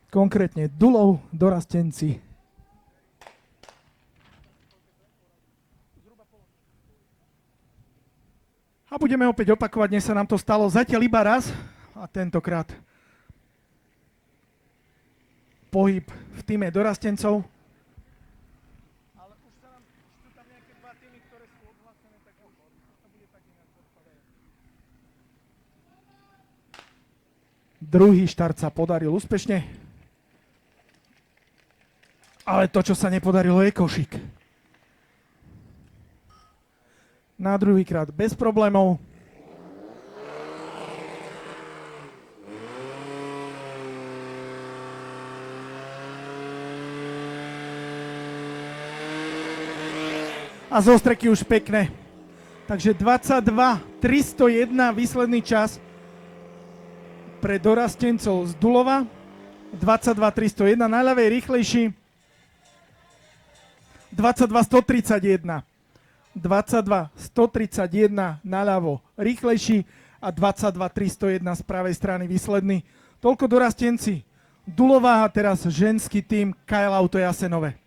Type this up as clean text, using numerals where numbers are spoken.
konkrétne Dulov Dorastenci. A budeme opäť opakovať, dnes sa nám to stalo zatiaľ iba raz a tentokrát pohyb v týme Dorastencov. Ale už sú tam nejaké dva týmy, ktoré sú odhlásené, tak to bude tak inak. Druhý štart sa podaril úspešne. Ale to, čo sa nepodarilo, je košík. Na druhýkrát bez problémov. A zo streky už pekné. Takže 22.301 výsledný čas pre Dorastencov z Dulova. 22.301 na ľavej rýchlejší. 22.131. 22.131 naľavo rýchlejší a 22.301 z pravej strany výsledný. Toľko Dorastenci Dulova a teraz ženský tým KL Auto Jasenové.